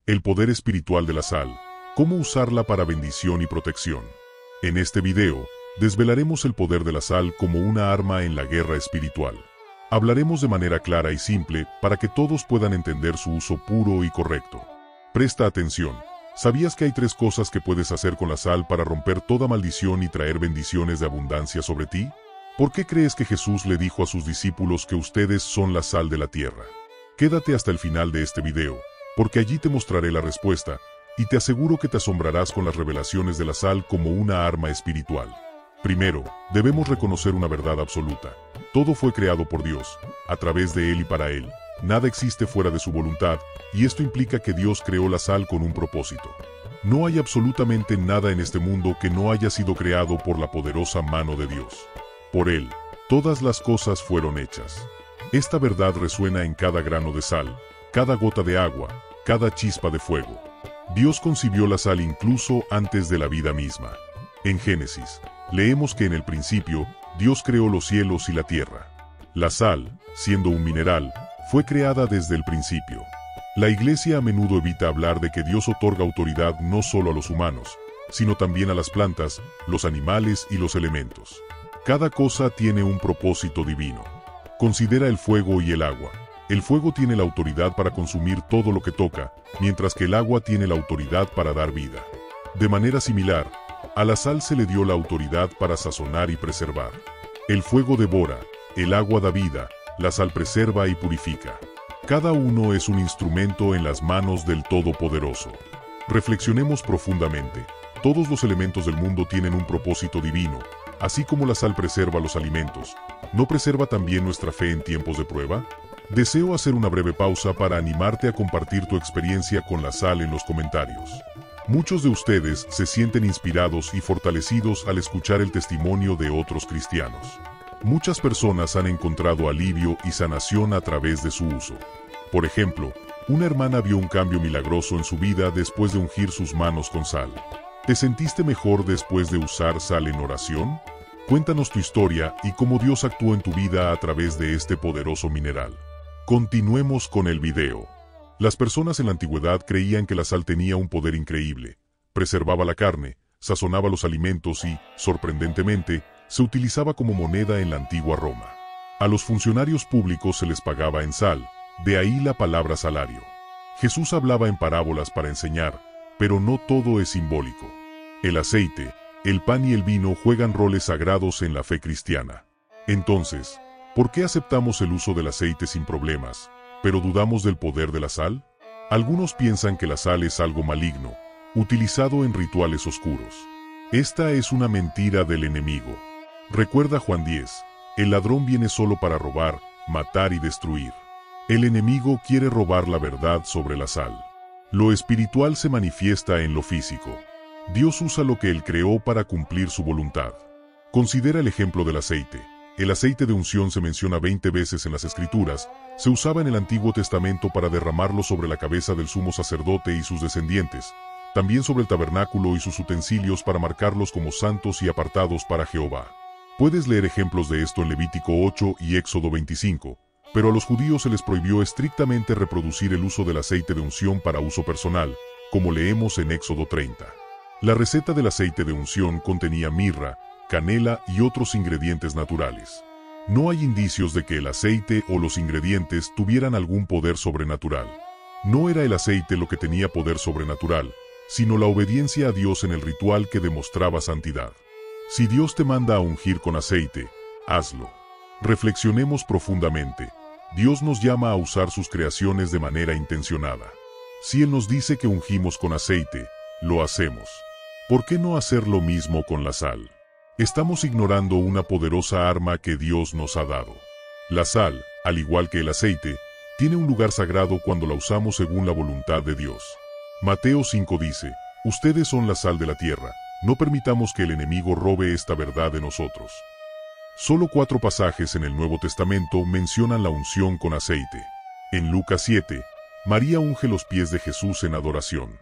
El poder espiritual de la sal, cómo usarla para bendición y protección. En este video, desvelaremos el poder de la sal como una arma en la guerra espiritual. Hablaremos de manera clara y simple para que todos puedan entender su uso puro y correcto. Presta atención. ¿Sabías que hay 3 cosas que puedes hacer con la sal para romper toda maldición y traer bendiciones de abundancia sobre ti? ¿Por qué crees que Jesús le dijo a sus discípulos que ustedes son la sal de la tierra? Quédate hasta el final de este video, porque allí te mostraré la respuesta, y te aseguro que te asombrarás con las revelaciones de la sal como una arma espiritual. Primero, debemos reconocer una verdad absoluta. Todo fue creado por Dios, a través de Él y para Él. Nada existe fuera de su voluntad, y esto implica que Dios creó la sal con un propósito. No hay absolutamente nada en este mundo que no haya sido creado por la poderosa mano de Dios. Por Él, todas las cosas fueron hechas. Esta verdad resuena en cada grano de sal, cada gota de agua, cada chispa de fuego. Dios concibió la sal incluso antes de la vida misma. En Génesis, leemos que en el principio, Dios creó los cielos y la tierra. La sal, siendo un mineral, fue creada desde el principio. La Iglesia a menudo evita hablar de que Dios otorga autoridad no solo a los humanos, sino también a las plantas, los animales y los elementos. Cada cosa tiene un propósito divino. Considera el fuego y el agua. El fuego tiene la autoridad para consumir todo lo que toca, mientras que el agua tiene la autoridad para dar vida. De manera similar, a la sal se le dio la autoridad para sazonar y preservar. El fuego devora, el agua da vida, la sal preserva y purifica. Cada uno es un instrumento en las manos del Todopoderoso. Reflexionemos profundamente. Todos los elementos del mundo tienen un propósito divino. Así como la sal preserva los alimentos, ¿no preserva también nuestra fe en tiempos de prueba? Deseo hacer una breve pausa para animarte a compartir tu experiencia con la sal en los comentarios. Muchos de ustedes se sienten inspirados y fortalecidos al escuchar el testimonio de otros cristianos. Muchas personas han encontrado alivio y sanación a través de su uso. Por ejemplo, una hermana vio un cambio milagroso en su vida después de ungir sus manos con sal. ¿Te sentiste mejor después de usar sal en oración? Cuéntanos tu historia y cómo Dios actuó en tu vida a través de este poderoso mineral. Continuemos con el video. Las personas en la antigüedad creían que la sal tenía un poder increíble. Preservaba la carne, sazonaba los alimentos y, sorprendentemente, se utilizaba como moneda en la antigua Roma. A los funcionarios públicos se les pagaba en sal, de ahí la palabra salario. Jesús hablaba en parábolas para enseñar, pero no todo es simbólico. El aceite, el pan y el vino juegan roles sagrados en la fe cristiana. Entonces, ¿por qué aceptamos el uso del aceite sin problemas, pero dudamos del poder de la sal? Algunos piensan que la sal es algo maligno, utilizado en rituales oscuros. Esta es una mentira del enemigo. Recuerda Juan 10, el ladrón viene solo para robar, matar y destruir. El enemigo quiere robar la verdad sobre la sal. Lo espiritual se manifiesta en lo físico. Dios usa lo que Él creó para cumplir su voluntad. Considera el ejemplo del aceite. El aceite de unción se menciona 20 veces en las Escrituras. Se usaba en el Antiguo Testamento para derramarlo sobre la cabeza del sumo sacerdote y sus descendientes, también sobre el tabernáculo y sus utensilios para marcarlos como santos y apartados para Jehová. Puedes leer ejemplos de esto en Levítico 8 y Éxodo 25, pero a los judíos se les prohibió estrictamente reproducir el uso del aceite de unción para uso personal, como leemos en Éxodo 30. La receta del aceite de unción contenía mirra, canela y otros ingredientes naturales. No hay indicios de que el aceite o los ingredientes tuvieran algún poder sobrenatural. No era el aceite lo que tenía poder sobrenatural, sino la obediencia a Dios en el ritual que demostraba santidad. Si Dios te manda a ungir con aceite, hazlo. Reflexionemos profundamente. Dios nos llama a usar sus creaciones de manera intencionada. Si Él nos dice que ungimos con aceite, lo hacemos. ¿Por qué no hacer lo mismo con la sal? Estamos ignorando una poderosa arma que Dios nos ha dado. La sal, al igual que el aceite, tiene un lugar sagrado cuando la usamos según la voluntad de Dios. Mateo 5 dice, ustedes son la sal de la tierra, no permitamos que el enemigo robe esta verdad de nosotros. Solo 4 pasajes en el Nuevo Testamento mencionan la unción con aceite. En Lucas 7, María unge los pies de Jesús en adoración.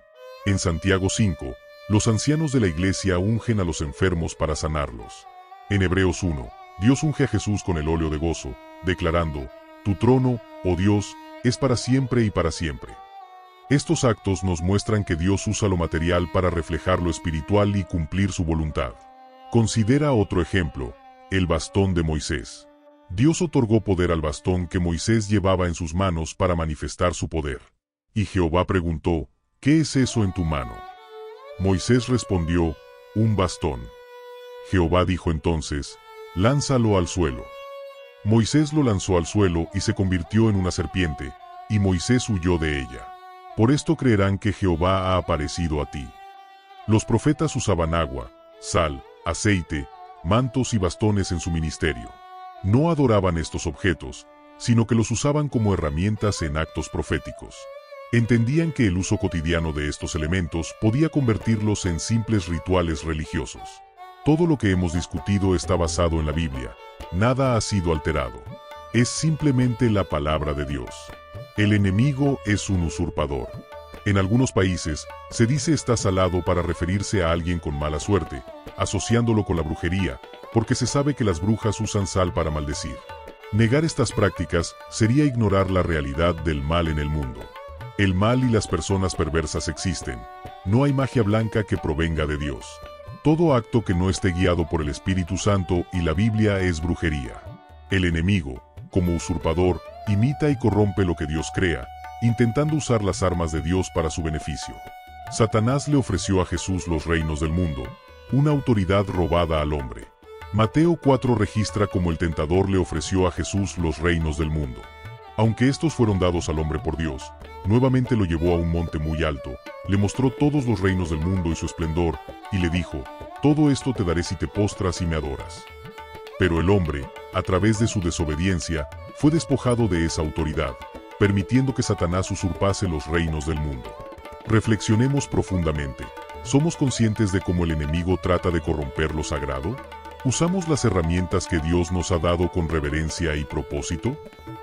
En Santiago 5, los ancianos de la iglesia ungen a los enfermos para sanarlos. En Hebreos 1, Dios unge a Jesús con el óleo de gozo, declarando, tu trono, oh Dios, es para siempre y para siempre. Estos actos nos muestran que Dios usa lo material para reflejar lo espiritual y cumplir su voluntad. Considera otro ejemplo, el bastón de Moisés. Dios otorgó poder al bastón que Moisés llevaba en sus manos para manifestar su poder. Y Jehová preguntó, ¿qué es eso en tu mano? Moisés respondió, un bastón. Jehová dijo entonces, lánzalo al suelo. Moisés lo lanzó al suelo y se convirtió en una serpiente, y Moisés huyó de ella. Por esto creerán que Jehová ha aparecido a ti. Los profetas usaban agua, sal, aceite, mantos y bastones en su ministerio. No adoraban estos objetos, sino que los usaban como herramientas en actos proféticos. Entendían que el uso cotidiano de estos elementos podía convertirlos en simples rituales religiosos. Todo lo que hemos discutido está basado en la Biblia. Nada ha sido alterado. Es simplemente la palabra de Dios. El enemigo es un usurpador. En algunos países, se dice está salado para referirse a alguien con mala suerte, asociándolo con la brujería, porque se sabe que las brujas usan sal para maldecir. Negar estas prácticas sería ignorar la realidad del mal en el mundo. El mal y las personas perversas existen. No hay magia blanca que provenga de Dios. Todo acto que no esté guiado por el Espíritu Santo y la Biblia es brujería. El enemigo, como usurpador, imita y corrompe lo que Dios crea, intentando usar las armas de Dios para su beneficio. Satanás le ofreció a Jesús los reinos del mundo, una autoridad robada al hombre. Mateo 4 registra cómo el tentador le ofreció a Jesús los reinos del mundo. Aunque estos fueron dados al hombre por Dios, nuevamente lo llevó a un monte muy alto, le mostró todos los reinos del mundo y su esplendor, y le dijo, todo esto te daré si te postras y me adoras. Pero el hombre, a través de su desobediencia, fue despojado de esa autoridad, permitiendo que Satanás usurpase los reinos del mundo. Reflexionemos profundamente. ¿Somos conscientes de cómo el enemigo trata de corromper lo sagrado? ¿Usamos las herramientas que Dios nos ha dado con reverencia y propósito?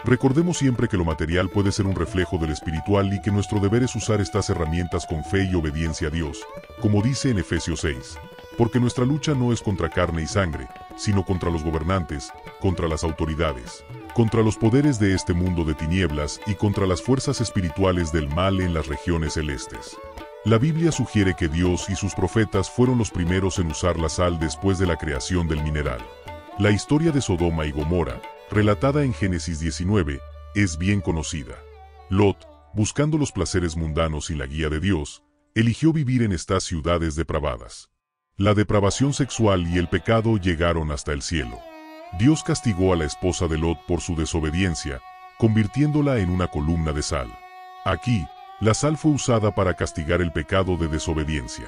Recordemos siempre que lo material puede ser un reflejo del espiritual y que nuestro deber es usar estas herramientas con fe y obediencia a Dios, como dice en Efesios 6. Porque nuestra lucha no es contra carne y sangre, sino contra los gobernantes, contra las autoridades, contra los poderes de este mundo de tinieblas y contra las fuerzas espirituales del mal en las regiones celestes. La Biblia sugiere que Dios y sus profetas fueron los primeros en usar la sal después de la creación del mineral. La historia de Sodoma y Gomorra, relatada en Génesis 19, es bien conocida. Lot, buscando los placeres mundanos y la guía de Dios, eligió vivir en estas ciudades depravadas. La depravación sexual y el pecado llegaron hasta el cielo. Dios castigó a la esposa de Lot por su desobediencia, convirtiéndola en una columna de sal. Aquí, la sal fue usada para castigar el pecado de desobediencia.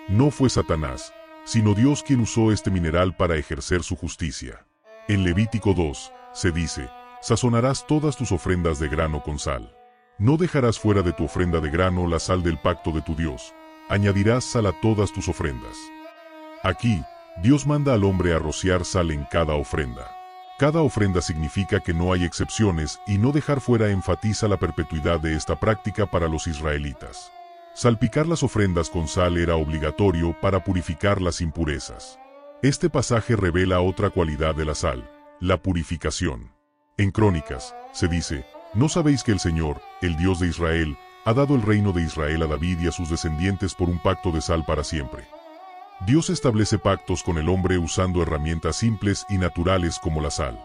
No fue Satanás, sino Dios quien usó este mineral para ejercer su justicia. En Levítico 2, se dice, sazonarás todas tus ofrendas de grano con sal. No dejarás fuera de tu ofrenda de grano la sal del pacto de tu Dios, añadirás sal a todas tus ofrendas. Aquí, Dios manda al hombre a rociar sal en cada ofrenda. Cada ofrenda significa que no hay excepciones y no dejar fuera enfatiza la perpetuidad de esta práctica para los israelitas. Salpicar las ofrendas con sal era obligatorio para purificar las impurezas. Este pasaje revela otra cualidad de la sal, la purificación. En Crónicas, se dice, ¿no sabéis que el Señor, el Dios de Israel, ha dado el reino de Israel a David y a sus descendientes por un pacto de sal para siempre? Dios establece pactos con el hombre usando herramientas simples y naturales como la sal.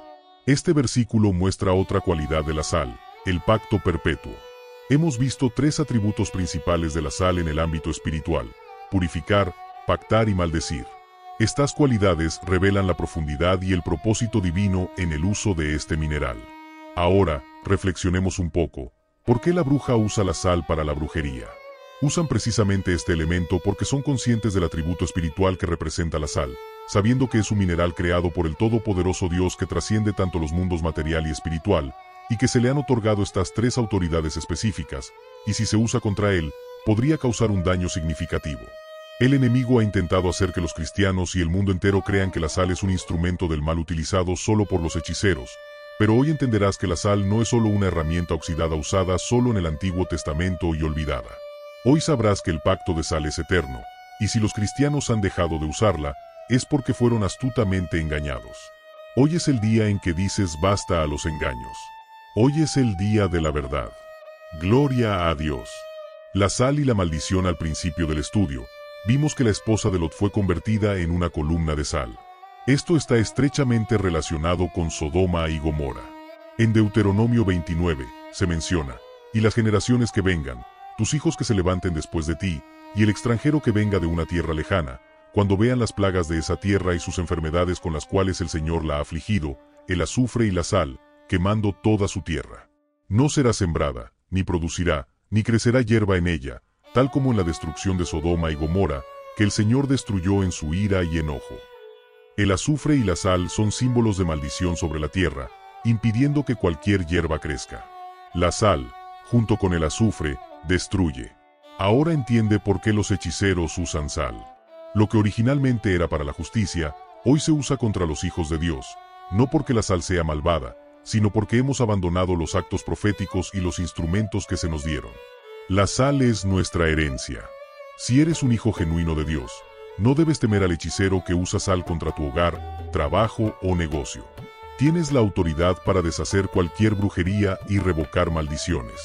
Este versículo muestra otra cualidad de la sal, el pacto perpetuo. Hemos visto tres atributos principales de la sal en el ámbito espiritual: purificar, pactar y maldecir. Estas cualidades revelan la profundidad y el propósito divino en el uso de este mineral. Ahora, reflexionemos un poco. ¿Por qué la bruja usa la sal para la brujería? Usan precisamente este elemento porque son conscientes del atributo espiritual que representa la sal, sabiendo que es un mineral creado por el todopoderoso Dios que trasciende tanto los mundos material y espiritual, y que se le han otorgado estas tres autoridades específicas, y si se usa contra él, podría causar un daño significativo. El enemigo ha intentado hacer que los cristianos y el mundo entero crean que la sal es un instrumento del mal utilizado solo por los hechiceros, pero hoy entenderás que la sal no es solo una herramienta oxidada usada solo en el Antiguo Testamento y olvidada. Hoy sabrás que el pacto de sal es eterno, y si los cristianos han dejado de usarla, es porque fueron astutamente engañados. Hoy es el día en que dices basta a los engaños. Hoy es el día de la verdad. Gloria a Dios. La sal y la maldición. Al principio del estudio, vimos que la esposa de Lot fue convertida en una columna de sal. Esto está estrechamente relacionado con Sodoma y Gomorra. En Deuteronomio 29, se menciona, y las generaciones que vengan, tus hijos que se levanten después de ti, y el extranjero que venga de una tierra lejana, cuando vean las plagas de esa tierra y sus enfermedades con las cuales el Señor la ha afligido, el azufre y la sal, quemando toda su tierra. No será sembrada, ni producirá, ni crecerá hierba en ella, tal como en la destrucción de Sodoma y Gomorra, que el Señor destruyó en su ira y enojo. El azufre y la sal son símbolos de maldición sobre la tierra, impidiendo que cualquier hierba crezca. La sal, junto con el azufre, destruye. Ahora entiende por qué los hechiceros usan sal. Lo que originalmente era para la justicia, hoy se usa contra los hijos de Dios, no porque la sal sea malvada, sino porque hemos abandonado los actos proféticos y los instrumentos que se nos dieron. La sal es nuestra herencia. Si eres un hijo genuino de Dios, no debes temer al hechicero que usa sal contra tu hogar, trabajo o negocio. Tienes la autoridad para deshacer cualquier brujería y revocar maldiciones.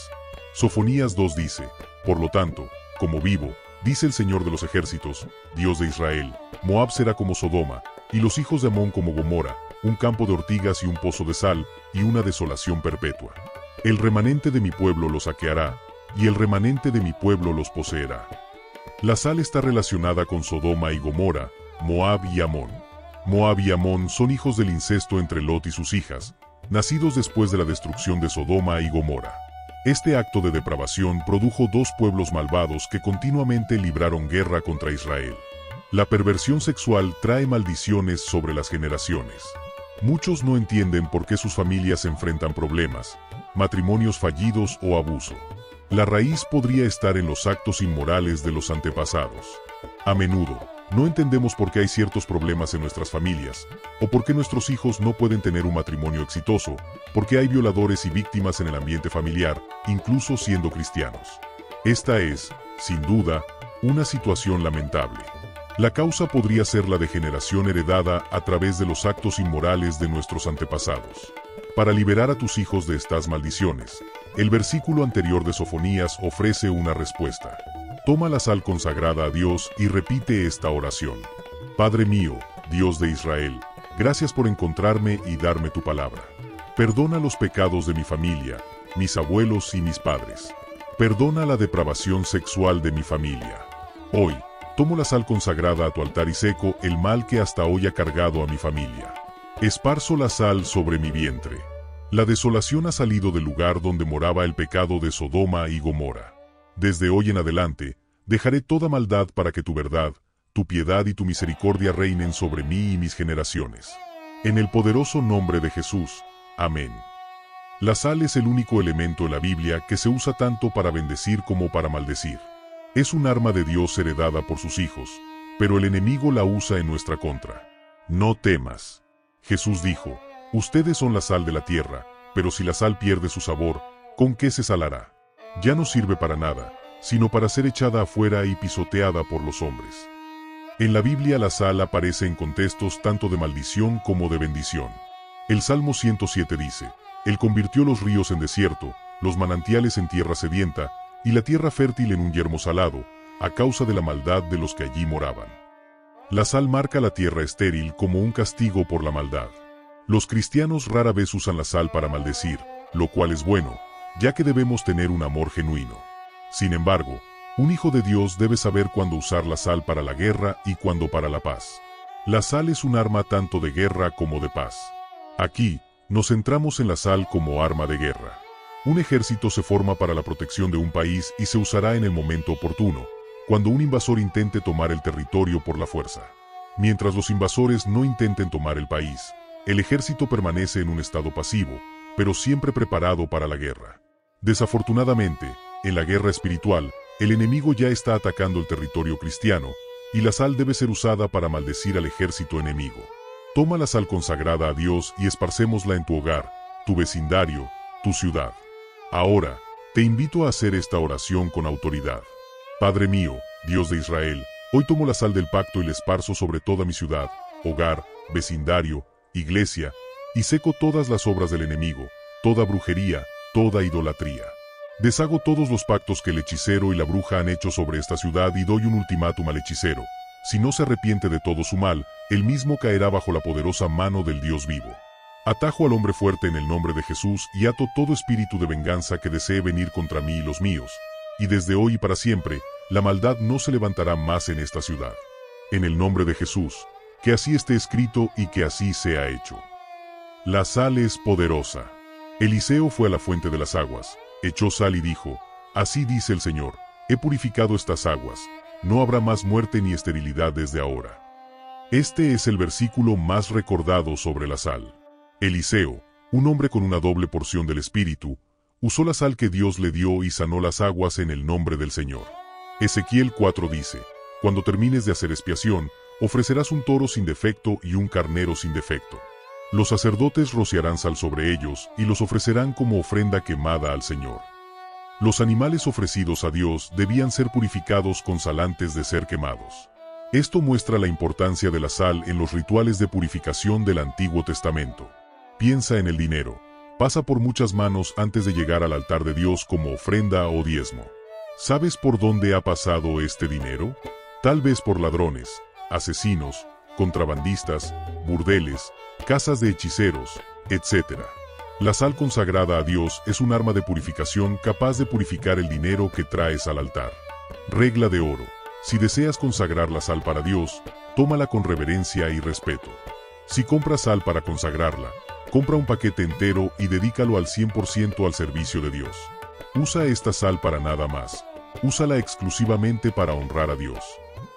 Sofonías 2 dice, por lo tanto, como vivo, dice el Señor de los ejércitos, Dios de Israel, Moab será como Sodoma, y los hijos de Amón como Gomorra, un campo de ortigas y un pozo de sal, y una desolación perpetua. El remanente de mi pueblo los saqueará, y el remanente de mi pueblo los poseerá. La sal está relacionada con Sodoma y Gomorra, Moab y Amón. Moab y Amón son hijos del incesto entre Lot y sus hijas, nacidos después de la destrucción de Sodoma y Gomorra. Este acto de depravación produjo dos pueblos malvados que continuamente libraron guerra contra Israel. La perversión sexual trae maldiciones sobre las generaciones. Muchos no entienden por qué sus familias enfrentan problemas, matrimonios fallidos o abuso. La raíz podría estar en los actos inmorales de los antepasados. A menudo, no entendemos por qué hay ciertos problemas en nuestras familias, o por qué nuestros hijos no pueden tener un matrimonio exitoso, porque hay violadores y víctimas en el ambiente familiar, incluso siendo cristianos. Esta es, sin duda, una situación lamentable. La causa podría ser la degeneración heredada a través de los actos inmorales de nuestros antepasados. Para liberar a tus hijos de estas maldiciones, el versículo anterior de Sofonías ofrece una respuesta. Toma la sal consagrada a Dios y repite esta oración. Padre mío, Dios de Israel, gracias por encontrarme y darme tu palabra. Perdona los pecados de mi familia, mis abuelos y mis padres. Perdona la depravación sexual de mi familia. Hoy, tomo la sal consagrada a tu altar y seco el mal que hasta hoy ha cargado a mi familia. Esparzo la sal sobre mi vientre. La desolación ha salido del lugar donde moraba el pecado de Sodoma y Gomorra. Desde hoy en adelante, dejaré toda maldad para que tu verdad, tu piedad y tu misericordia reinen sobre mí y mis generaciones. En el poderoso nombre de Jesús. Amén. La sal es el único elemento en la Biblia que se usa tanto para bendecir como para maldecir. Es un arma de Dios heredada por sus hijos, pero el enemigo la usa en nuestra contra. No temas. Jesús dijo, ustedes son la sal de la tierra, pero si la sal pierde su sabor, ¿con qué se salará? Ya no sirve para nada, sino para ser echada afuera y pisoteada por los hombres. En la Biblia la sal aparece en contextos tanto de maldición como de bendición. El Salmo 107 dice, Él convirtió los ríos en desierto, los manantiales en tierra sedienta, y la tierra fértil en un yermo salado, a causa de la maldad de los que allí moraban. La sal marca la tierra estéril como un castigo por la maldad. Los cristianos rara vez usan la sal para maldecir, lo cual es bueno, ya que debemos tener un amor genuino. Sin embargo, un hijo de Dios debe saber cuándo usar la sal para la guerra y cuándo para la paz. La sal es un arma tanto de guerra como de paz. Aquí, nos centramos en la sal como arma de guerra. Un ejército se forma para la protección de un país y se usará en el momento oportuno, cuando un invasor intente tomar el territorio por la fuerza. Mientras los invasores no intenten tomar el país, el ejército permanece en un estado pasivo, pero siempre preparado para la guerra. Desafortunadamente, en la guerra espiritual, el enemigo ya está atacando el territorio cristiano, y la sal debe ser usada para maldecir al ejército enemigo. Toma la sal consagrada a Dios y esparcémosla en tu hogar, tu vecindario, tu ciudad. Ahora, te invito a hacer esta oración con autoridad. Padre mío, Dios de Israel, hoy tomo la sal del pacto y la esparzo sobre toda mi ciudad, hogar, vecindario, iglesia, y seco todas las obras del enemigo, toda brujería, toda idolatría. Deshago todos los pactos que el hechicero y la bruja han hecho sobre esta ciudad y doy un ultimátum al hechicero. Si no se arrepiente de todo su mal, él mismo caerá bajo la poderosa mano del Dios vivo. Atajo al hombre fuerte en el nombre de Jesús y ato todo espíritu de venganza que desee venir contra mí y los míos. Y desde hoy y para siempre, la maldad no se levantará más en esta ciudad. En el nombre de Jesús, que así esté escrito y que así sea hecho. La sal es poderosa. Eliseo fue a la fuente de las aguas, echó sal y dijo: así dice el Señor, he purificado estas aguas, no habrá más muerte ni esterilidad desde ahora. Este es el versículo más recordado sobre la sal. Eliseo, un hombre con una doble porción del Espíritu, usó la sal que Dios le dio y sanó las aguas en el nombre del Señor. Ezequiel 4 dice: cuando termines de hacer expiación, ofrecerás un toro sin defecto y un carnero sin defecto. Los sacerdotes rociarán sal sobre ellos y los ofrecerán como ofrenda quemada al Señor. Los animales ofrecidos a Dios debían ser purificados con sal antes de ser quemados. Esto muestra la importancia de la sal en los rituales de purificación del Antiguo Testamento. Piensa en el dinero. Pasa por muchas manos antes de llegar al altar de Dios como ofrenda o diezmo. ¿Sabes por dónde ha pasado este dinero? Tal vez por ladrones, asesinos, contrabandistas, burdeles, casas de hechiceros, etc. La sal consagrada a Dios es un arma de purificación capaz de purificar el dinero que traes al altar. Regla de oro: si deseas consagrar la sal para Dios, tómala con reverencia y respeto. Si compras sal para consagrarla, compra un paquete entero y dedícalo al 100% al servicio de Dios. Usa esta sal para nada más. Úsala exclusivamente para honrar a Dios.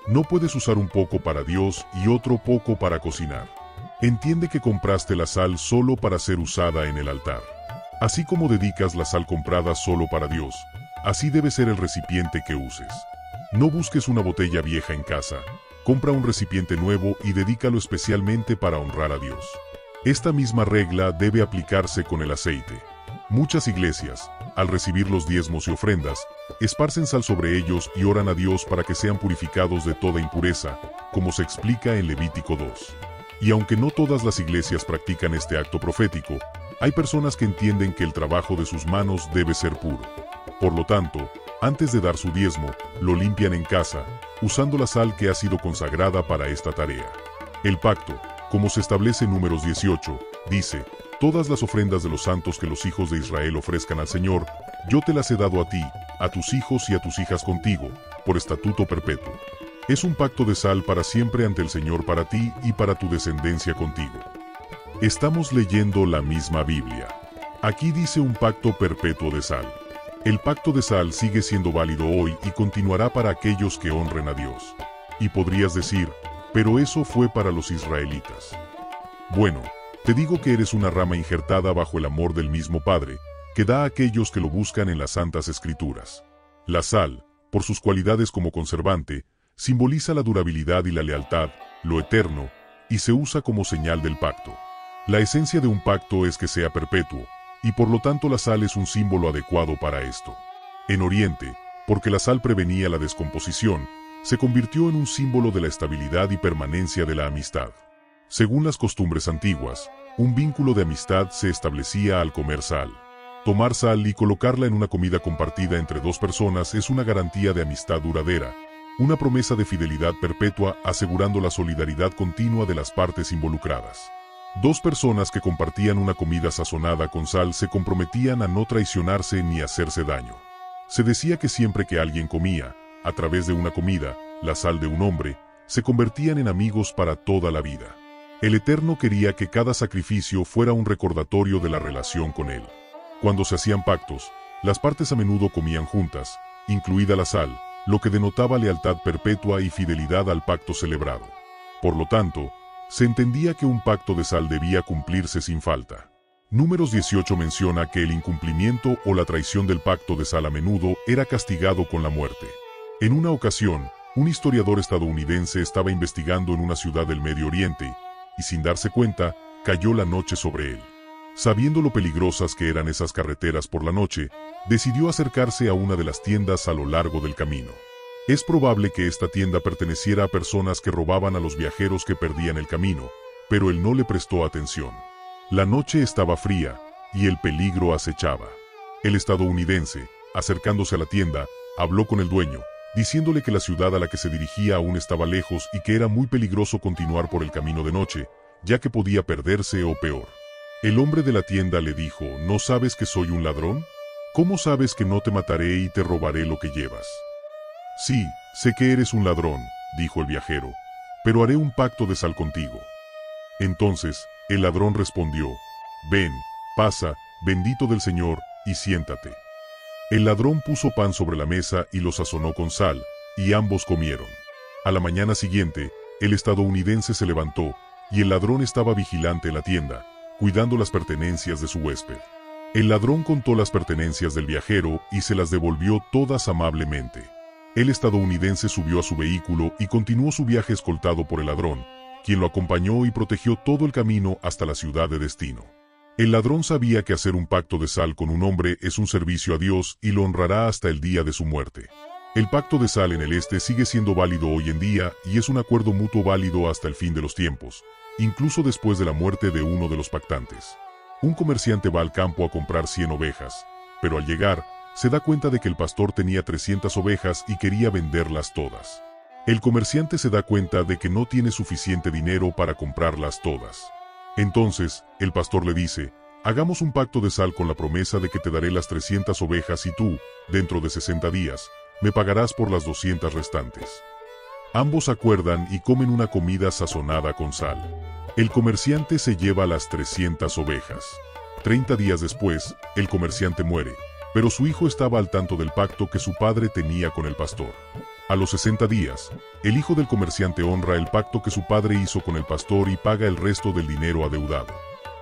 No puedes usar un poco para Dios y otro poco para cocinar. Entiende que compraste la sal solo para ser usada en el altar. Así como dedicas la sal comprada solo para Dios, así debe ser el recipiente que uses. No busques una botella vieja en casa. Compra un recipiente nuevo y dedícalo especialmente para honrar a Dios. Esta misma regla debe aplicarse con el aceite. Muchas iglesias, al recibir los diezmos y ofrendas, esparcen sal sobre ellos y oran a Dios para que sean purificados de toda impureza, como se explica en Levítico 2. Y aunque no todas las iglesias practican este acto profético, hay personas que entienden que el trabajo de sus manos debe ser puro. Por lo tanto, antes de dar su diezmo, lo limpian en casa, usando la sal que ha sido consagrada para esta tarea. El pacto, como se establece en Números 18, dice: todas las ofrendas de los santos que los hijos de Israel ofrezcan al Señor, yo te las he dado a ti, a tus hijos y a tus hijas contigo, por estatuto perpetuo. Es un pacto de sal para siempre ante el Señor para ti y para tu descendencia contigo. Estamos leyendo la misma Biblia. Aquí dice un pacto perpetuo de sal. El pacto de sal sigue siendo válido hoy y continuará para aquellos que honren a Dios. Y podrías decir: pero eso fue para los israelitas. Bueno, te digo que eres una rama injertada bajo el amor del mismo Padre, que da a aquellos que lo buscan en las Santas Escrituras. La sal, por sus cualidades como conservante, simboliza la durabilidad y la lealtad, lo eterno, y se usa como señal del pacto. La esencia de un pacto es que sea perpetuo, y por lo tanto la sal es un símbolo adecuado para esto. En Oriente, porque la sal prevenía la descomposición, se convirtió en un símbolo de la estabilidad y permanencia de la amistad. Según las costumbres antiguas, un vínculo de amistad se establecía al comer sal. Tomar sal y colocarla en una comida compartida entre dos personas es una garantía de amistad duradera, una promesa de fidelidad perpetua asegurando la solidaridad continua de las partes involucradas. Dos personas que compartían una comida sazonada con sal se comprometían a no traicionarse ni hacerse daño. Se decía que siempre que alguien comía, a través de una comida, la sal de un hombre, se convertían en amigos para toda la vida. El Eterno quería que cada sacrificio fuera un recordatorio de la relación con Él. Cuando se hacían pactos, las partes a menudo comían juntas, incluida la sal, lo que denotaba lealtad perpetua y fidelidad al pacto celebrado. Por lo tanto, se entendía que un pacto de sal debía cumplirse sin falta. Números 18 menciona que el incumplimiento o la traición del pacto de sal a menudo era castigado con la muerte. En una ocasión, un historiador estadounidense estaba investigando en una ciudad del Medio Oriente, y sin darse cuenta, cayó la noche sobre él. Sabiendo lo peligrosas que eran esas carreteras por la noche, decidió acercarse a una de las tiendas a lo largo del camino. Es probable que esta tienda perteneciera a personas que robaban a los viajeros que perdían el camino, pero él no le prestó atención. La noche estaba fría, y el peligro acechaba. El estadounidense, acercándose a la tienda, habló con el dueño, diciéndole que la ciudad a la que se dirigía aún estaba lejos y que era muy peligroso continuar por el camino de noche, ya que podía perderse o peor. El hombre de la tienda le dijo: ¿No sabes que soy un ladrón? ¿Cómo sabes que no te mataré y te robaré lo que llevas? Sí, sé que eres un ladrón, dijo el viajero, pero haré un pacto de sal contigo. Entonces, el ladrón respondió: Ven, pasa, bendito del Señor, y siéntate. El ladrón puso pan sobre la mesa y lo sazonó con sal, y ambos comieron. A la mañana siguiente, el estadounidense se levantó, y el ladrón estaba vigilante en la tienda, cuidando las pertenencias de su huésped. El ladrón contó las pertenencias del viajero y se las devolvió todas amablemente. El estadounidense subió a su vehículo y continuó su viaje escoltado por el ladrón, quien lo acompañó y protegió todo el camino hasta la ciudad de destino. El ladrón sabía que hacer un pacto de sal con un hombre es un servicio a Dios y lo honrará hasta el día de su muerte. El pacto de sal en el este sigue siendo válido hoy en día y es un acuerdo mutuo válido hasta el fin de los tiempos, incluso después de la muerte de uno de los pactantes. Un comerciante va al campo a comprar 100 ovejas, pero al llegar, se da cuenta de que el pastor tenía 300 ovejas y quería venderlas todas. El comerciante se da cuenta de que no tiene suficiente dinero para comprarlas todas. Entonces, el pastor le dice: hagamos un pacto de sal con la promesa de que te daré las 300 ovejas y tú, dentro de 60 días, me pagarás por las 200 restantes. Ambos acuerdan y comen una comida sazonada con sal. El comerciante se lleva las 300 ovejas. 30 días después, el comerciante muere, pero su hijo estaba al tanto del pacto que su padre tenía con el pastor. A los 60 días, el hijo del comerciante honra el pacto que su padre hizo con el pastor y paga el resto del dinero adeudado.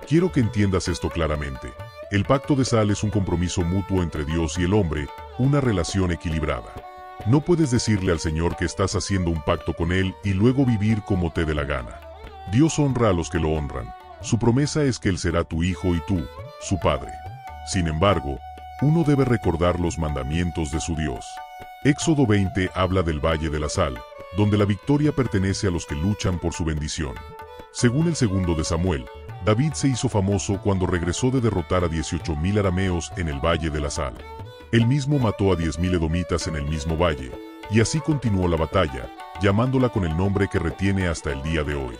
Quiero que entiendas esto claramente. El pacto de sal es un compromiso mutuo entre Dios y el hombre, una relación equilibrada. No puedes decirle al Señor que estás haciendo un pacto con Él y luego vivir como te dé la gana. Dios honra a los que lo honran. Su promesa es que Él será tu hijo y tú, su padre. Sin embargo, uno debe recordar los mandamientos de su Dios. Éxodo 20 habla del Valle de la Sal, donde la victoria pertenece a los que luchan por su bendición. Según el segundo de Samuel, David se hizo famoso cuando regresó de derrotar a 18,000 arameos en el Valle de la Sal. Él mismo mató a 10,000 edomitas en el mismo valle, y así continuó la batalla, llamándola con el nombre que retiene hasta el día de hoy.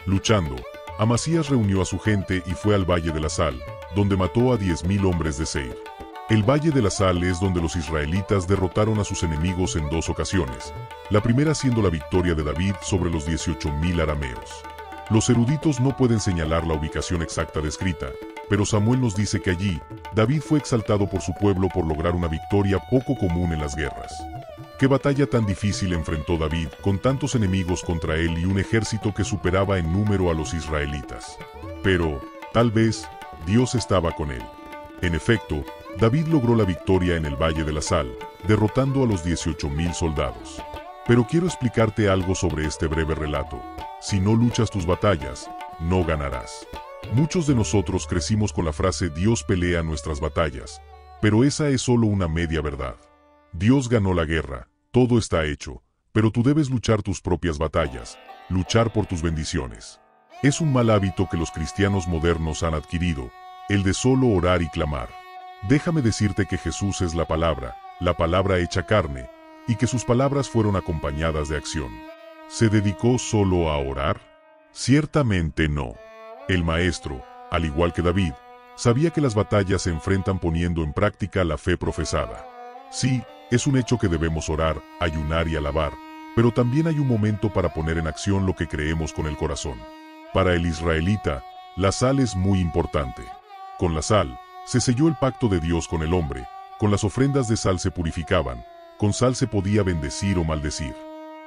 Luchando, Amasías reunió a su gente y fue al Valle de la Sal, donde mató a 10,000 hombres de Seir. El Valle de la Sal es donde los israelitas derrotaron a sus enemigos en 2 ocasiones, la primera siendo la victoria de David sobre los 18,000 arameos. Los eruditos no pueden señalar la ubicación exacta descrita, pero Samuel nos dice que allí, David fue exaltado por su pueblo por lograr una victoria poco común en las guerras. ¿Qué batalla tan difícil enfrentó David con tantos enemigos contra él y un ejército que superaba en número a los israelitas? Pero, tal vez, Dios estaba con él. En efecto, David logró la victoria en el Valle de la Sal, derrotando a los 18,000 soldados. Pero quiero explicarte algo sobre este breve relato. Si no luchas tus batallas, no ganarás. Muchos de nosotros crecimos con la frase Dios pelea nuestras batallas, pero esa es solo una media verdad. Dios ganó la guerra, todo está hecho, pero tú debes luchar tus propias batallas, luchar por tus bendiciones. Es un mal hábito que los cristianos modernos han adquirido, el de solo orar y clamar. Déjame decirte que Jesús es la palabra hecha carne, y que sus palabras fueron acompañadas de acción. ¿Se dedicó solo a orar? Ciertamente no. El maestro, al igual que David, sabía que las batallas se enfrentan poniendo en práctica la fe profesada. Sí, es un hecho que debemos orar, ayunar y alabar, pero también hay un momento para poner en acción lo que creemos con el corazón. Para el israelita, la sal es muy importante. Con la sal, se selló el pacto de Dios con el hombre, con las ofrendas de sal se purificaban, con sal se podía bendecir o maldecir.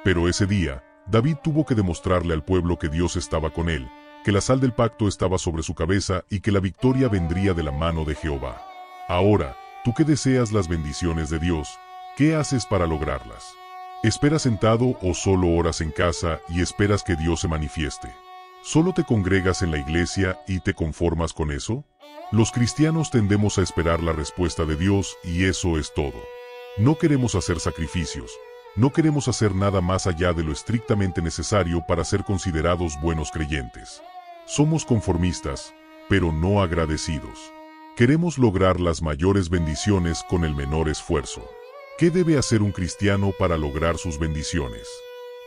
Pero ese día, David tuvo que demostrarle al pueblo que Dios estaba con él, que la sal del pacto estaba sobre su cabeza y que la victoria vendría de la mano de Jehová. Ahora, tú que deseas las bendiciones de Dios, ¿qué haces para lograrlas? ¿Esperas sentado o solo oras en casa y esperas que Dios se manifieste? ¿Solo te congregas en la iglesia y te conformas con eso? Los cristianos tendemos a esperar la respuesta de Dios y eso es todo. No queremos hacer sacrificios, no queremos hacer nada más allá de lo estrictamente necesario para ser considerados buenos creyentes. Somos conformistas, pero no agradecidos. Queremos lograr las mayores bendiciones con el menor esfuerzo. ¿Qué debe hacer un cristiano para lograr sus bendiciones?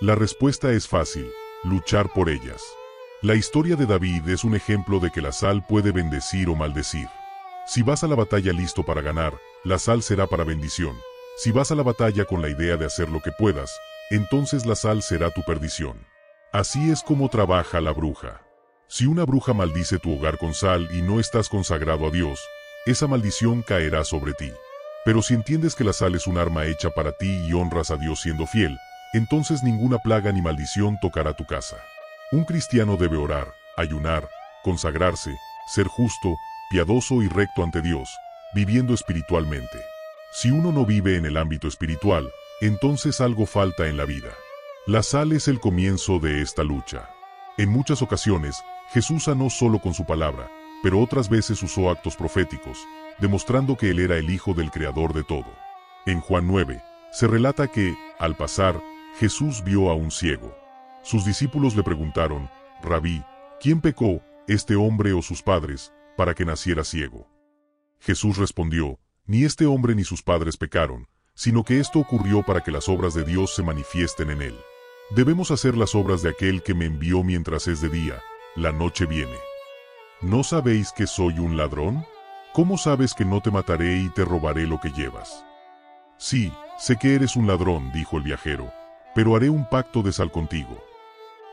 La respuesta es fácil: luchar por ellas. La historia de David es un ejemplo de que la sal puede bendecir o maldecir. Si vas a la batalla listo para ganar, la sal será para bendición. Si vas a la batalla con la idea de hacer lo que puedas, entonces la sal será tu perdición. Así es como trabaja la bruja. Si una bruja maldice tu hogar con sal y no estás consagrado a Dios, esa maldición caerá sobre ti. Pero si entiendes que la sal es un arma hecha para ti y honras a Dios siendo fiel, entonces ninguna plaga ni maldición tocará tu casa. Un cristiano debe orar, ayunar, consagrarse, ser justo, piadoso y recto ante Dios, viviendo espiritualmente. Si uno no vive en el ámbito espiritual, entonces algo falta en la vida. La sal es el comienzo de esta lucha. En muchas ocasiones, Jesús sanó solo con su palabra, pero otras veces usó actos proféticos, demostrando que Él era el Hijo del Creador de todo. En Juan 9, se relata que, al pasar, Jesús vio a un ciego. Sus discípulos le preguntaron: Rabí, ¿quién pecó, este hombre o sus padres, para que naciera ciego? Jesús respondió: ni este hombre ni sus padres pecaron, sino que esto ocurrió para que las obras de Dios se manifiesten en él. Debemos hacer las obras de aquel que me envió mientras es de día, la noche viene. ¿No sabéis que soy un ladrón? ¿Cómo sabes que no te mataré y te robaré lo que llevas? Sí, sé que eres un ladrón, dijo el viajero, pero haré un pacto de sal contigo.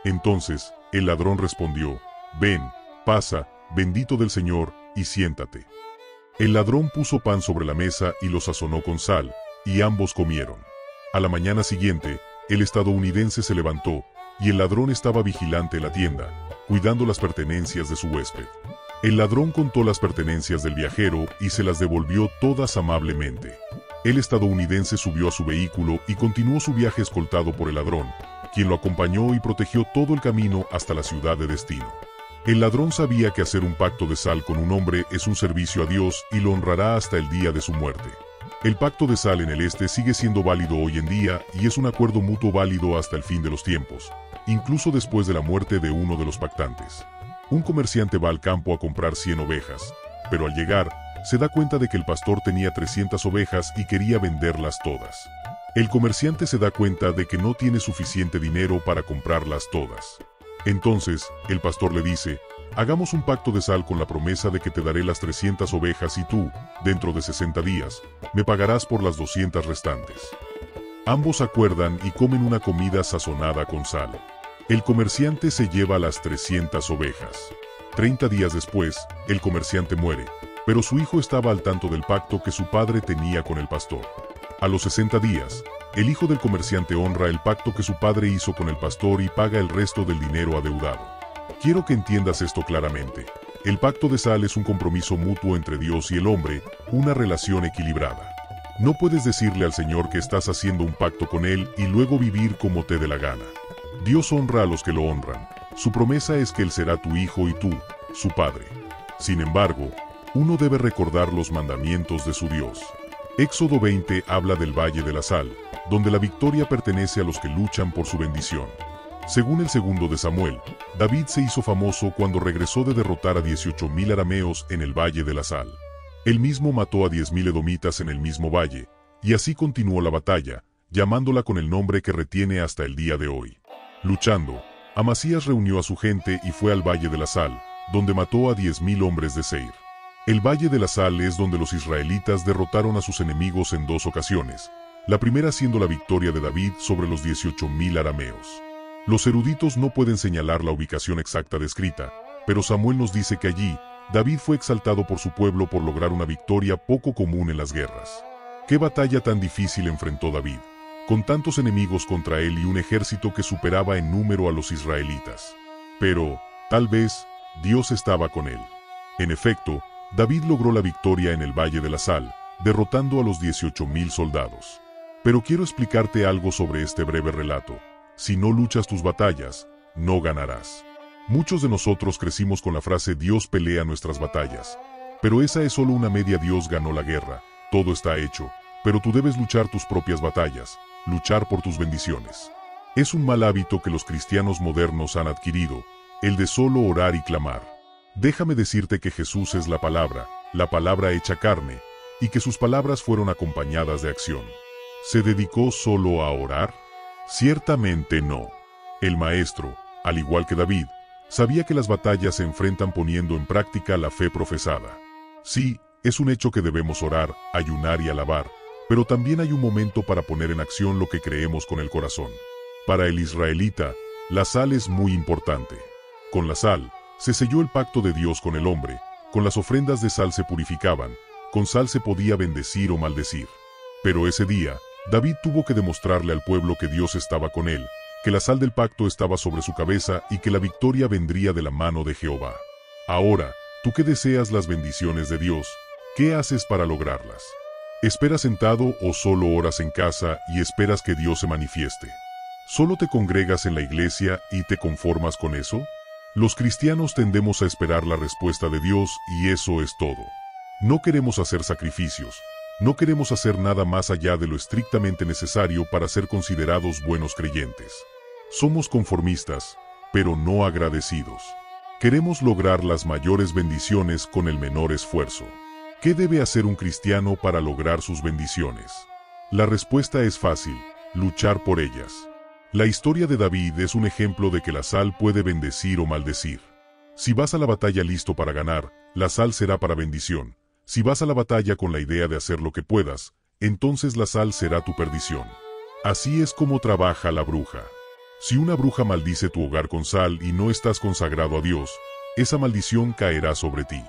Entonces, el ladrón respondió: ven, pasa, bendito del Señor, y siéntate. El ladrón puso pan sobre la mesa y lo sazonó con sal, y ambos comieron. A la mañana siguiente, el estadounidense se levantó, y el ladrón estaba vigilante en la tienda, cuidando las pertenencias de su huésped. El ladrón contó las pertenencias del viajero y se las devolvió todas amablemente. El estadounidense subió a su vehículo y continuó su viaje escoltado por el ladrón, quien lo acompañó y protegió todo el camino hasta la ciudad de destino. El ladrón sabía que hacer un pacto de sal con un hombre es un servicio a Dios y lo honrará hasta el día de su muerte. El pacto de sal en el este sigue siendo válido hoy en día y es un acuerdo mutuo válido hasta el fin de los tiempos, incluso después de la muerte de uno de los pactantes. Un comerciante va al campo a comprar 100 ovejas, pero al llegar, se da cuenta de que el pastor tenía 300 ovejas y quería venderlas todas. El comerciante se da cuenta de que no tiene suficiente dinero para comprarlas todas. Entonces, el pastor le dice: hagamos un pacto de sal con la promesa de que te daré las 300 ovejas y tú, dentro de 60 días, me pagarás por las 200 restantes. Ambos acuerdan y comen una comida sazonada con sal. El comerciante se lleva las 300 ovejas. 30 días después, el comerciante muere, pero su hijo estaba al tanto del pacto que su padre tenía con el pastor. A los 60 días, el hijo del comerciante honra el pacto que su padre hizo con el pastor y paga el resto del dinero adeudado. Quiero que entiendas esto claramente. El pacto de sal es un compromiso mutuo entre Dios y el hombre, una relación equilibrada. No puedes decirle al Señor que estás haciendo un pacto con Él y luego vivir como te dé la gana. Dios honra a los que lo honran. Su promesa es que Él será tu hijo y tú, su padre. Sin embargo, uno debe recordar los mandamientos de su Dios. Éxodo 20 habla del Valle de la Sal, donde la victoria pertenece a los que luchan por su bendición. Según el segundo de Samuel, David se hizo famoso cuando regresó de derrotar a 18,000 arameos en el Valle de la Sal. Él mismo mató a 10,000 edomitas en el mismo valle, y así continuó la batalla, llamándola con el nombre que retiene hasta el día de hoy. Luchando, Amasías reunió a su gente y fue al Valle de la Sal, donde mató a 10,000 hombres de Seir. El Valle de la Sal es donde los israelitas derrotaron a sus enemigos en 2 ocasiones, la primera siendo la victoria de David sobre los 18,000 arameos. Los eruditos no pueden señalar la ubicación exacta descrita, pero Samuel nos dice que allí, David fue exaltado por su pueblo por lograr una victoria poco común en las guerras. ¿Qué batalla tan difícil enfrentó David, con tantos enemigos contra él y un ejército que superaba en número a los israelitas? Pero, tal vez, Dios estaba con él. En efecto, David logró la victoria en el Valle de la Sal, derrotando a los 18,000 soldados. Pero quiero explicarte algo sobre este breve relato. Si no luchas tus batallas, no ganarás. Muchos de nosotros crecimos con la frase Dios pelea nuestras batallas. Pero esa es solo una media. Dios ganó la guerra, todo está hecho, pero tú debes luchar tus propias batallas, luchar por tus bendiciones. Es un mal hábito que los cristianos modernos han adquirido, el de solo orar y clamar. Déjame decirte que Jesús es la palabra, la palabra hecha carne, y que sus palabras fueron acompañadas de acción. ¿Se dedicó solo a orar? Ciertamente no. El maestro, al igual que David, sabía que las batallas se enfrentan poniendo en práctica la fe profesada. Sí, es un hecho que debemos orar, ayunar y alabar, pero también hay un momento para poner en acción lo que creemos con el corazón. Para el israelita, la sal es muy importante. Con la sal, se selló el pacto de Dios con el hombre, con las ofrendas de sal se purificaban, con sal se podía bendecir o maldecir. Pero ese día, David tuvo que demostrarle al pueblo que Dios estaba con él, que la sal del pacto estaba sobre su cabeza y que la victoria vendría de la mano de Jehová. Ahora, tú que deseas las bendiciones de Dios, ¿qué haces para lograrlas? ¿Esperas sentado o solo oras en casa y esperas que Dios se manifieste? ¿Solo te congregas en la iglesia y te conformas con eso? Los cristianos tendemos a esperar la respuesta de Dios y eso es todo. No queremos hacer sacrificios, no queremos hacer nada más allá de lo estrictamente necesario para ser considerados buenos creyentes. Somos conformistas, pero no agradecidos. Queremos lograr las mayores bendiciones con el menor esfuerzo. ¿Qué debe hacer un cristiano para lograr sus bendiciones? La respuesta es fácil: luchar por ellas. La historia de David es un ejemplo de que la sal puede bendecir o maldecir. Si vas a la batalla listo para ganar, la sal será para bendición. Si vas a la batalla con la idea de hacer lo que puedas, entonces la sal será tu perdición. Así es como trabaja la bruja. Si una bruja maldice tu hogar con sal y no estás consagrado a Dios, esa maldición caerá sobre ti.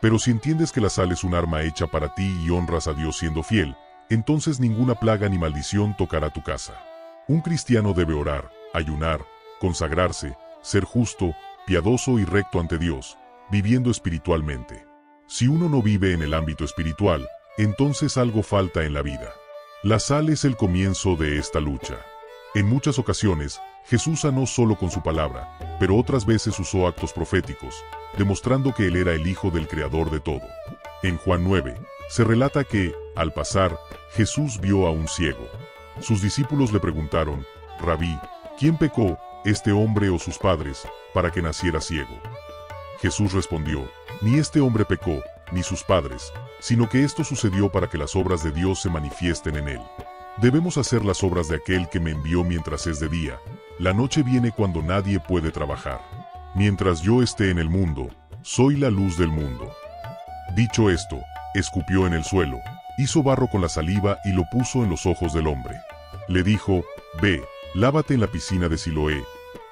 Pero si entiendes que la sal es un arma hecha para ti y honras a Dios siendo fiel, entonces ninguna plaga ni maldición tocará tu casa. Un cristiano debe orar, ayunar, consagrarse, ser justo, piadoso y recto ante Dios, viviendo espiritualmente. Si uno no vive en el ámbito espiritual, entonces algo falta en la vida. La sal es el comienzo de esta lucha. En muchas ocasiones, Jesús sanó solo con su palabra, pero otras veces usó actos proféticos, demostrando que Él era el Hijo del Creador de todo. En Juan 9, se relata que, al pasar, Jesús vio a un ciego. Sus discípulos le preguntaron: Rabí, ¿quién pecó, este hombre o sus padres, para que naciera ciego? Jesús respondió: ni este hombre pecó, ni sus padres, sino que esto sucedió para que las obras de Dios se manifiesten en él. Debemos hacer las obras de aquel que me envió mientras es de día. La noche viene cuando nadie puede trabajar. Mientras yo esté en el mundo, soy la luz del mundo. Dicho esto, escupió en el suelo, hizo barro con la saliva y lo puso en los ojos del hombre. Le dijo: ve, lávate en la piscina de Siloé,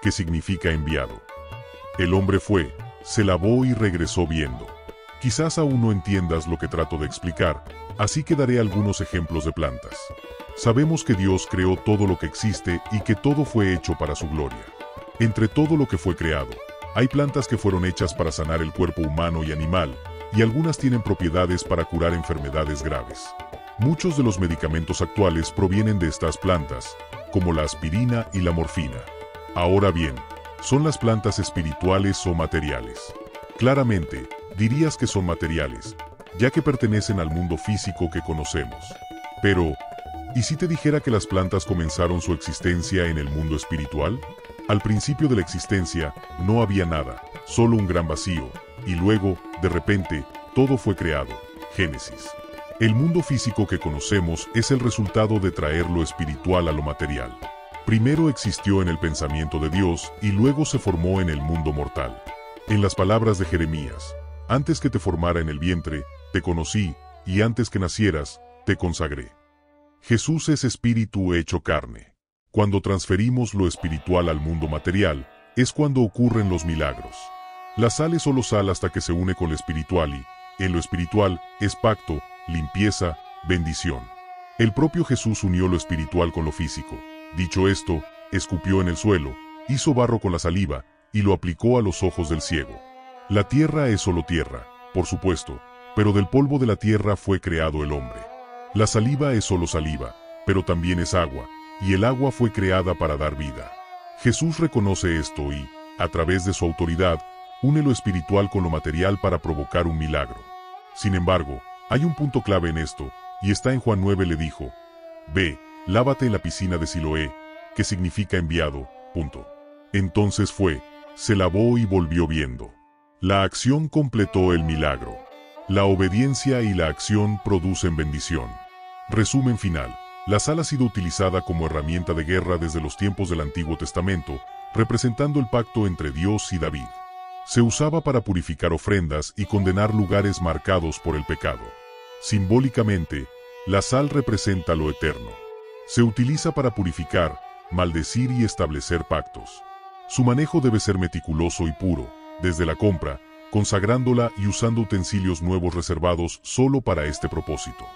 que significa enviado. El hombre fue, se lavó y regresó viendo. Quizás aún no entiendas lo que trato de explicar, así que daré algunos ejemplos de plantas. Sabemos que Dios creó todo lo que existe y que todo fue hecho para su gloria. Entre todo lo que fue creado, hay plantas que fueron hechas para sanar el cuerpo humano y animal, y algunas tienen propiedades para curar enfermedades graves. Muchos de los medicamentos actuales provienen de estas plantas, como la aspirina y la morfina. Ahora bien, ¿son las plantas espirituales o materiales? Claramente, dirías que son materiales, ya que pertenecen al mundo físico que conocemos. Pero, ¿y si te dijera que las plantas comenzaron su existencia en el mundo espiritual? Al principio de la existencia, no había nada, solo un gran vacío, y luego, de repente, todo fue creado. Génesis. El mundo físico que conocemos es el resultado de traer lo espiritual a lo material. Primero existió en el pensamiento de Dios y luego se formó en el mundo mortal. En las palabras de Jeremías: antes que te formara en el vientre, te conocí, y antes que nacieras, te consagré. Jesús es espíritu hecho carne. Cuando transferimos lo espiritual al mundo material, es cuando ocurren los milagros. La sal es solo sal hasta que se une con lo espiritual y, en lo espiritual, es pacto, limpieza, bendición. El propio Jesús unió lo espiritual con lo físico. Dicho esto, escupió en el suelo, hizo barro con la saliva, y lo aplicó a los ojos del ciego. La tierra es solo tierra, por supuesto, pero del polvo de la tierra fue creado el hombre. La saliva es solo saliva, pero también es agua, y el agua fue creada para dar vida. Jesús reconoce esto y, a través de su autoridad, une lo espiritual con lo material para provocar un milagro. Sin embargo, hay un punto clave en esto, y está en Juan 9. Le dijo: ve, lávate en la piscina de Siloé, que significa enviado, punto. Entonces fue, se lavó y volvió viendo. La acción completó el milagro. La obediencia y la acción producen bendición. Resumen final. La sal ha sido utilizada como herramienta de guerra desde los tiempos del Antiguo Testamento, representando el pacto entre Dios y David. Se usaba para purificar ofrendas y condenar lugares marcados por el pecado. Simbólicamente, la sal representa lo eterno. Se utiliza para purificar, maldecir y establecer pactos. Su manejo debe ser meticuloso y puro, desde la compra, consagrándola y usando utensilios nuevos reservados solo para este propósito.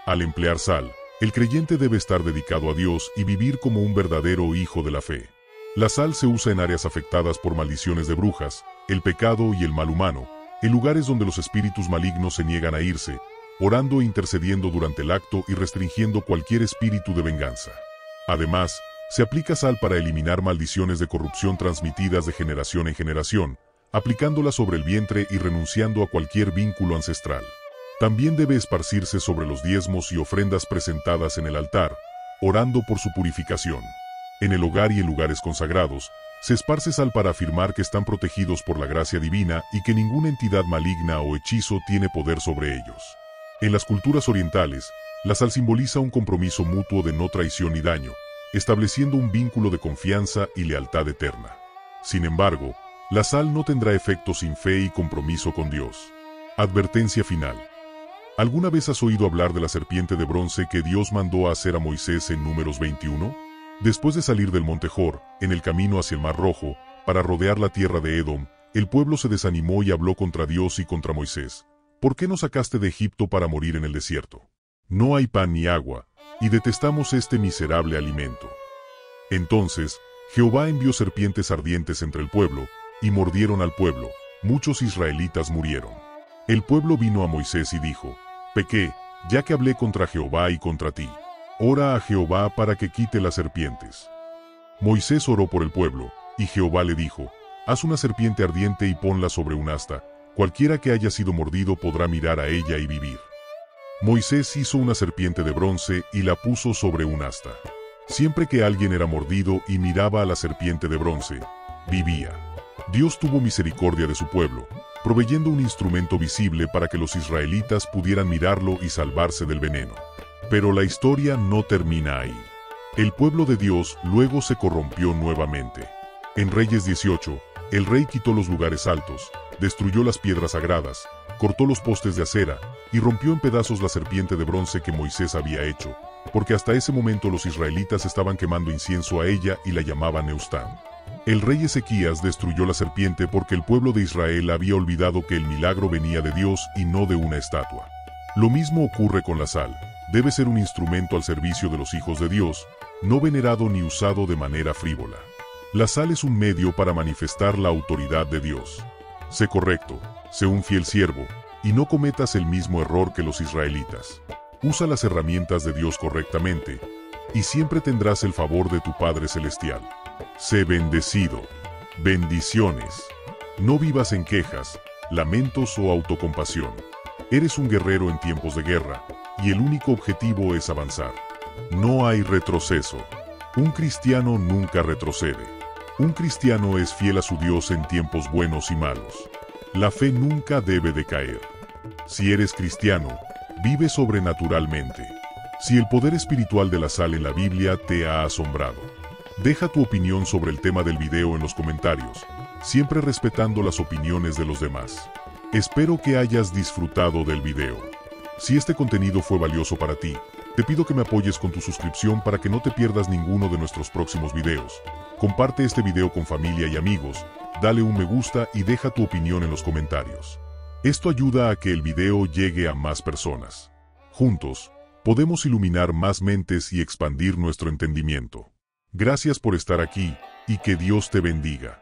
Al emplear sal, el creyente debe estar dedicado a Dios y vivir como un verdadero hijo de la fe. La sal se usa en áreas afectadas por maldiciones de brujas, el pecado y el mal humano, en lugares donde los espíritus malignos se niegan a irse, orando e intercediendo durante el acto y restringiendo cualquier espíritu de venganza. Además, se aplica sal para eliminar maldiciones de corrupción transmitidas de generación en generación, aplicándola sobre el vientre y renunciando a cualquier vínculo ancestral. También debe esparcirse sobre los diezmos y ofrendas presentadas en el altar, orando por su purificación. En el hogar y en lugares consagrados, se esparce sal para afirmar que están protegidos por la gracia divina y que ninguna entidad maligna o hechizo tiene poder sobre ellos. En las culturas orientales, la sal simboliza un compromiso mutuo de no traición ni daño, estableciendo un vínculo de confianza y lealtad eterna. Sin embargo, la sal no tendrá efecto sin fe y compromiso con Dios. Advertencia final. ¿Alguna vez has oído hablar de la serpiente de bronce que Dios mandó a hacer a Moisés en Números 21? Después de salir del monte Jor, en el camino hacia el Mar Rojo, para rodear la tierra de Edom, el pueblo se desanimó y habló contra Dios y contra Moisés. ¿Por qué nos sacaste de Egipto para morir en el desierto? No hay pan ni agua, y detestamos este miserable alimento. Entonces, Jehová envió serpientes ardientes entre el pueblo, y mordieron al pueblo. Muchos israelitas murieron. El pueblo vino a Moisés y dijo: Pequé, ya que hablé contra Jehová y contra ti. Ora a Jehová para que quite las serpientes. Moisés oró por el pueblo, y Jehová le dijo: Haz una serpiente ardiente y ponla sobre un asta. Cualquiera que haya sido mordido podrá mirar a ella y vivir. Moisés hizo una serpiente de bronce y la puso sobre un asta. Siempre que alguien era mordido y miraba a la serpiente de bronce, vivía. Dios tuvo misericordia de su pueblo, proveyendo un instrumento visible para que los israelitas pudieran mirarlo y salvarse del veneno. Pero la historia no termina ahí. El pueblo de Dios luego se corrompió nuevamente. En Reyes 18, el rey quitó los lugares altos, destruyó las piedras sagradas, cortó los postes de acera y rompió en pedazos la serpiente de bronce que Moisés había hecho, porque hasta ese momento los israelitas estaban quemando incienso a ella y la llamaban Eustán. El rey Ezequías destruyó la serpiente porque el pueblo de Israel había olvidado que el milagro venía de Dios y no de una estatua. Lo mismo ocurre con la sal. Debe ser un instrumento al servicio de los hijos de Dios, no venerado ni usado de manera frívola. La sal es un medio para manifestar la autoridad de Dios. Sé correcto, sé un fiel siervo, y no cometas el mismo error que los israelitas. Usa las herramientas de Dios correctamente, y siempre tendrás el favor de tu Padre Celestial. Sé bendecido. Bendiciones. No vivas en quejas, lamentos o autocompasión. Eres un guerrero en tiempos de guerra, y el único objetivo es avanzar. No hay retroceso. Un cristiano nunca retrocede. Un cristiano es fiel a su Dios en tiempos buenos y malos. La fe nunca debe decaer. Si eres cristiano, vive sobrenaturalmente. Si el poder espiritual de la sal en la Biblia te ha asombrado, deja tu opinión sobre el tema del video en los comentarios, siempre respetando las opiniones de los demás. Espero que hayas disfrutado del video. Si este contenido fue valioso para ti, te pido que me apoyes con tu suscripción para que no te pierdas ninguno de nuestros próximos videos. Comparte este video con familia y amigos, dale un me gusta y deja tu opinión en los comentarios. Esto ayuda a que el video llegue a más personas. Juntos, podemos iluminar más mentes y expandir nuestro entendimiento. Gracias por estar aquí, y que Dios te bendiga.